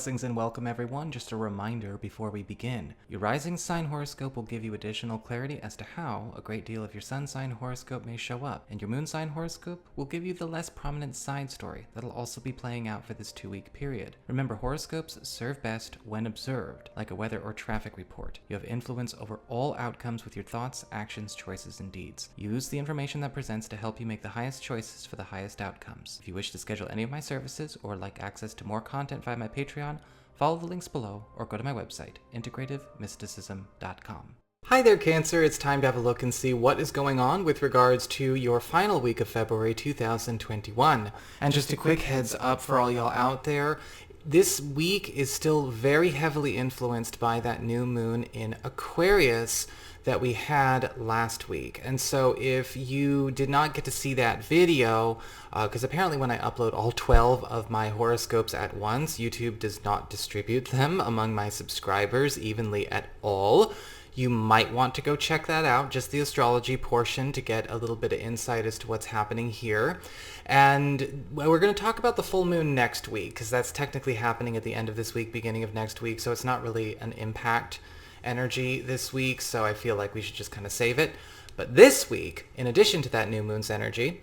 Blessings and welcome everyone. Just a reminder before we begin. Your rising sign horoscope will give you additional clarity as to how a great deal of your sun sign horoscope may show up, and your moon sign horoscope will give you the less prominent side story that'll also be playing out for this 2-week period. Remember, horoscopes serve best when observed, like a weather or traffic report. You have influence over all outcomes with your thoughts, actions, choices, and deeds. Use the information that presents to help you make the highest choices for the highest outcomes. If you wish to schedule any of my services or like access to more content via my Patreon, follow the links below or go to my website, integrativemysticism.com. Hi there, Cancer. It's time to have a look and see what is going on with regards to your final week of February 2021. And just a quick heads up for all y'all out there, this week is still very heavily influenced by that new moon in Aquarius that we had last week. And so if you did not get to see that video, because apparently when I upload all 12 of my horoscopes at once, YouTube does not distribute them among my subscribers evenly at all. You might want to go check that out, just the astrology portion, to get a little bit of insight as to what's happening here. And we're going to talk about the full moon next week, because that's technically happening at the end of this week, beginning of next week, so it's not really an impact energy this week, so I feel like we should just kind of save it. But this week, in addition to that new moon's energy,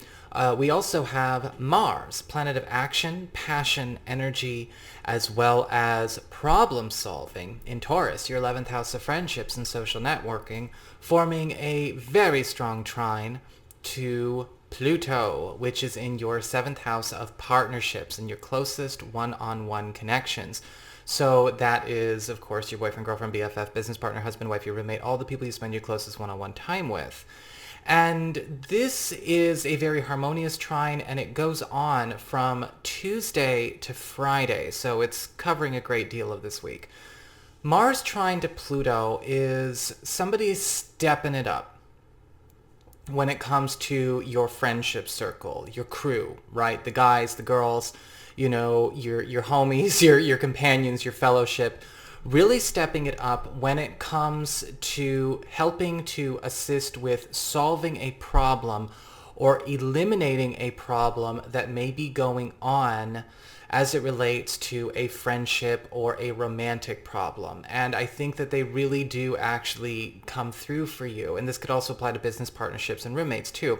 we also have Mars, planet of action, passion, energy, as well as problem solving in Taurus, your 11th house of friendships and social networking, forming a very strong trine to Pluto, which is in your 7th house of partnerships and your closest one-on-one connections. So that is, of course, your boyfriend, girlfriend, BFF, business partner, husband, wife, your roommate, all the people you spend your closest one-on-one time with. And this is a very harmonious trine, and it goes on from Tuesday to Friday, so it's covering a great deal of this week. Mars trine to Pluto is somebody stepping it up when it comes to your friendship circle, your crew, right? The guys, the girls, you know, your homies, your companions, your fellowship, really stepping it up when it comes to helping to assist with solving a problem or eliminating a problem that may be going on as it relates to a friendship or a romantic problem. And I think that they really do actually come through for you. And this could also apply to business partnerships and roommates too.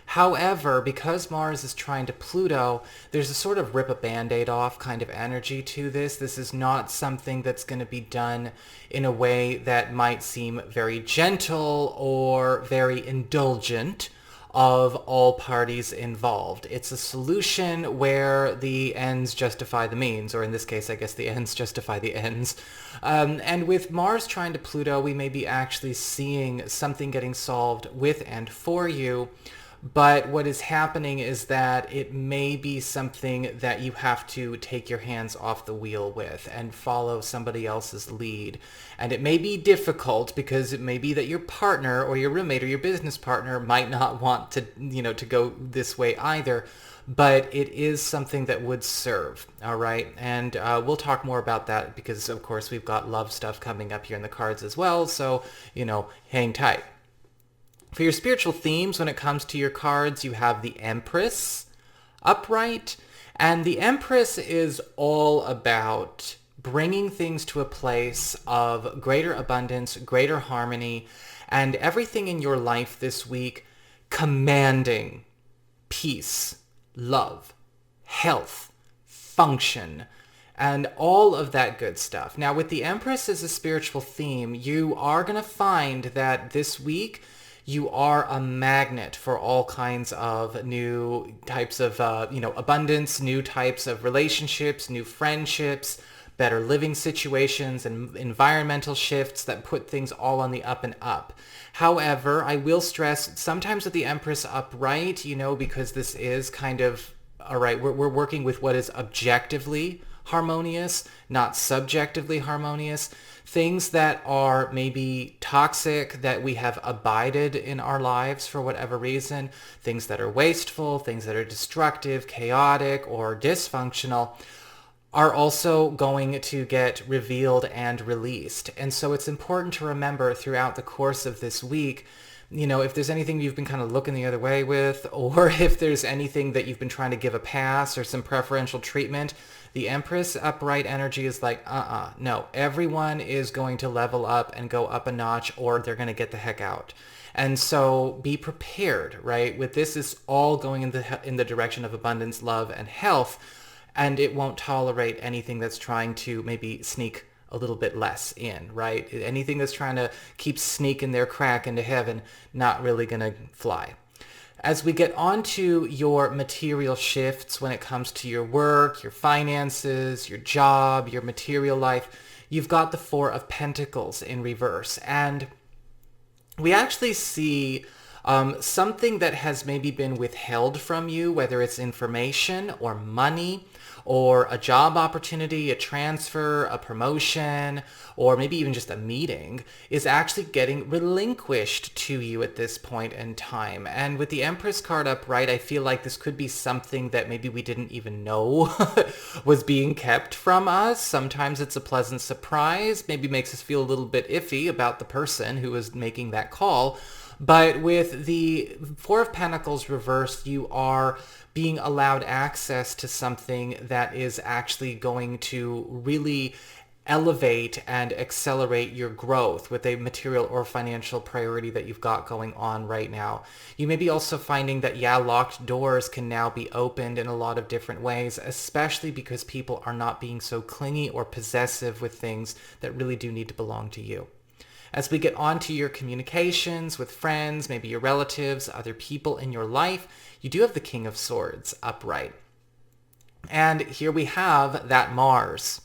However, because Mars is trying to Pluto, there's a sort of rip a Band-Aid off kind of energy to this. This is not something that's going to be done in a way that might seem very gentle or very indulgent of all parties involved. It's a solution where the ends justify the means, or in this case, I guess the ends justify the ends. And with Mars trying to Pluto, we may be actually seeing something getting solved with and for you. But what is happening is that it may be something that you have to take your hands off the wheel with and follow somebody else's lead. And it may be difficult because it may be that your partner or your roommate or your business partner might not want to, to go this way either. But it is something that would serve, all right? And we'll talk more about that because, of course, we've got love stuff coming up here in the cards as well. So, hang tight. For your spiritual themes, when it comes to your cards, you have the Empress upright. And the Empress is all about bringing things to a place of greater abundance, greater harmony, and everything in your life this week commanding peace, love, health, function, and all of that good stuff. Now, with the Empress as a spiritual theme, you are going to find that this week you are a magnet for all kinds of new types of, abundance, new types of relationships, new friendships, better living situations, and environmental shifts that put things all on the up and up. However, I will stress, sometimes with the Empress upright, because this is kind of, all right, we're working with what is objectively harmonious, not subjectively harmonious. Things that are maybe toxic, that we have abided in our lives for whatever reason, things that are wasteful, things that are destructive, chaotic, or dysfunctional, are also going to get revealed and released. And so it's important to remember throughout the course of this week, if there's anything you've been kind of looking the other way with, or if there's anything that you've been trying to give a pass or some preferential treatment, The Empress upright energy is like, no, everyone is going to level up and go up a notch or they're going to get the heck out. And so be prepared, right? With this is all going in the direction of abundance, love, and health, and it won't tolerate anything that's trying to maybe sneak a little bit less in, right? Anything that's trying to keep sneaking their crack into heaven, not really going to fly. As we get onto your material shifts when it comes to your work, your finances, your job, your material life, you've got the Four of Pentacles in reverse. And we actually see something that has maybe been withheld from you, whether it's information or money or a job opportunity, a transfer, a promotion, or maybe even just a meeting, is actually getting relinquished to you at this point in time. And with the Empress card upright, I feel like this could be something that maybe we didn't even know was being kept from us. Sometimes it's a pleasant surprise, maybe makes us feel a little bit iffy about the person who is making that call. But with the Four of Pentacles reversed, you are being allowed access to something that is actually going to really elevate and accelerate your growth with a material or financial priority that you've got going on right now. You may be also finding that, locked doors can now be opened in a lot of different ways, especially because people are not being so clingy or possessive with things that really do need to belong to you. As we get on to your communications with friends, maybe your relatives, other people in your life, you do have the King of Swords upright. And here we have that Mars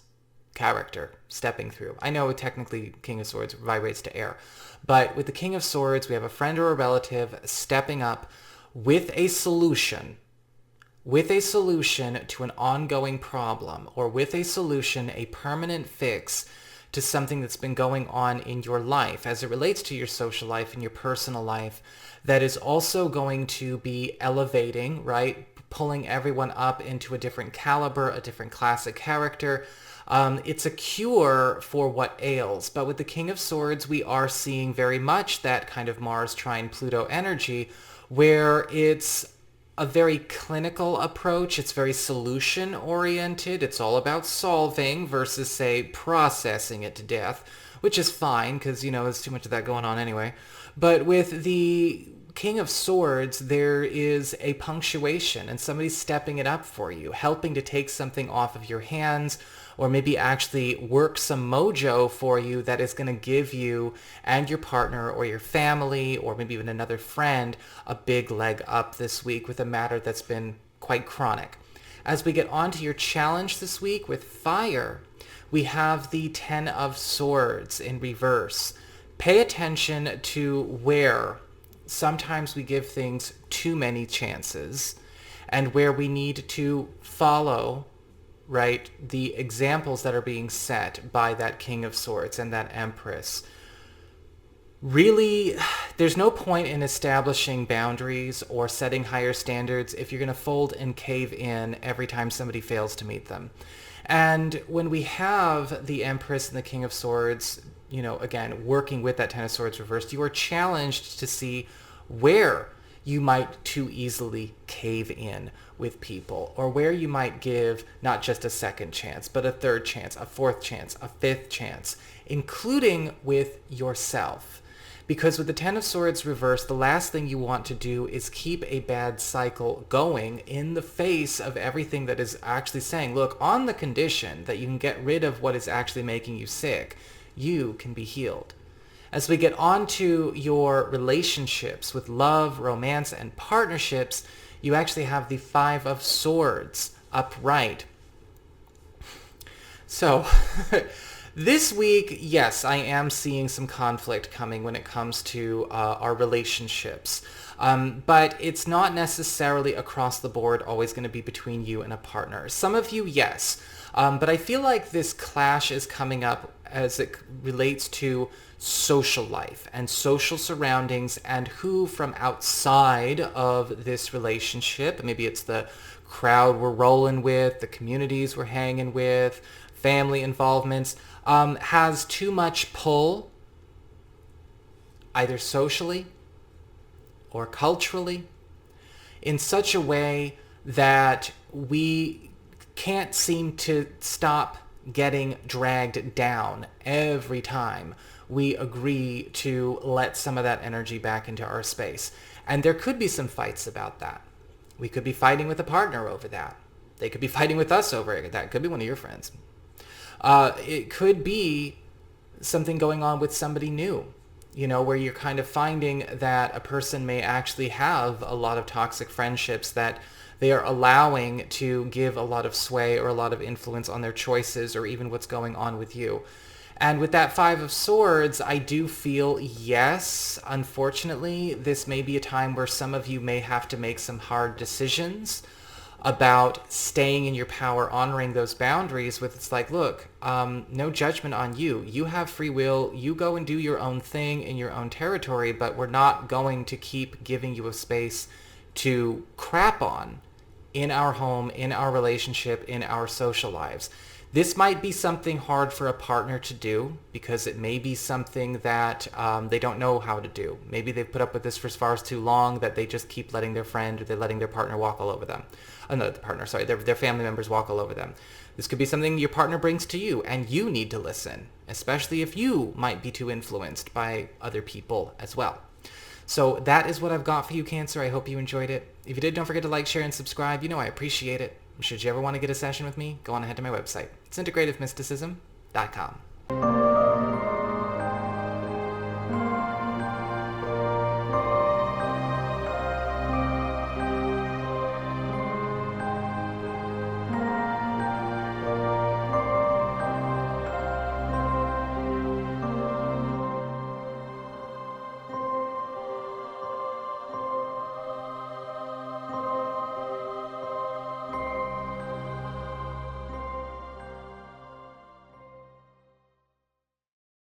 character stepping through. I know technically King of Swords vibrates to air, but with the King of Swords, we have a friend or a relative stepping up with a solution to an ongoing problem, or with a solution, a permanent fix to something that's been going on in your life as it relates to your social life and your personal life, that is also going to be elevating, right? Pulling everyone up into a different caliber, a different classic character. It's a cure for what ails. But with the King of Swords, we are seeing very much that kind of Mars trine Pluto energy, where it's a very clinical approach. It's very solution oriented. It's all about solving versus, say, processing it to death, which is fine because, there's too much of that going on anyway. But with the King of Swords, there is a punctuation and somebody stepping it up for you, helping to take something off of your hands, or maybe actually work some mojo for you that is going to give you and your partner or your family or maybe even another friend a big leg up this week with a matter that's been quite chronic. As we get on to your challenge this week with fire, we have the Ten of Swords in reverse. Pay attention to where sometimes we give things too many chances and where we need to follow, right, the examples that are being set by that King of Swords and that Empress. Really, there's no point in establishing boundaries or setting higher standards if you're going to fold and cave in every time somebody fails to meet them. And when we have the Empress and the King of Swords, again, working with that Ten of Swords reversed, you are challenged to see where you might too easily cave in with people, or where you might give not just a second chance, but a third chance, a fourth chance, a fifth chance, including with yourself. Because with the Ten of Swords reversed, the last thing you want to do is keep a bad cycle going in the face of everything that is actually saying, look, on the condition that you can get rid of what is actually making you sick, you can be healed. As we get on to your relationships with love, romance, and partnerships, you actually have the Five of Swords upright. So this week, yes, I am seeing some conflict coming when it comes to our relationships. But it's not necessarily across the board always going to be between you and a partner. Some of you, yes. But I feel like this clash is coming up as it relates to social life and social surroundings and who from outside of this relationship, maybe it's the crowd we're rolling with, the communities we're hanging with, family involvements, has too much pull, either socially or culturally, in such a way that we can't seem to stop getting dragged down every time we agree to let some of that energy back into our space. And there could be some fights about that. We could be fighting with a partner over that. They could be fighting with us over it. That could be one of your friends. It could be something going on with somebody new, where you're kind of finding that a person may actually have a lot of toxic friendships that they are allowing to give a lot of sway or a lot of influence on their choices or even what's going on with you. And with that Five of Swords, I do feel, yes, unfortunately, this may be a time where some of you may have to make some hard decisions about staying in your power, honoring those boundaries with, it's like, look, no judgment on you. You have free will. You go and do your own thing in your own territory, but we're not going to keep giving you a space to crap on in our home, in our relationship, in our social lives. This might be something hard for a partner to do because it may be something that they don't know how to do. Maybe they've put up with this for as far as too long that they just keep letting their friend or they're letting their partner walk all over them. Their family members walk all over them. This could be something your partner brings to you and you need to listen, especially if you might be too influenced by other people as well. So that is what I've got for you, Cancer. I hope you enjoyed it. If you did, don't forget to like, share, and subscribe. I appreciate it. Should you ever want to get a session with me, go on ahead to my website. It's integrativemysticism.com.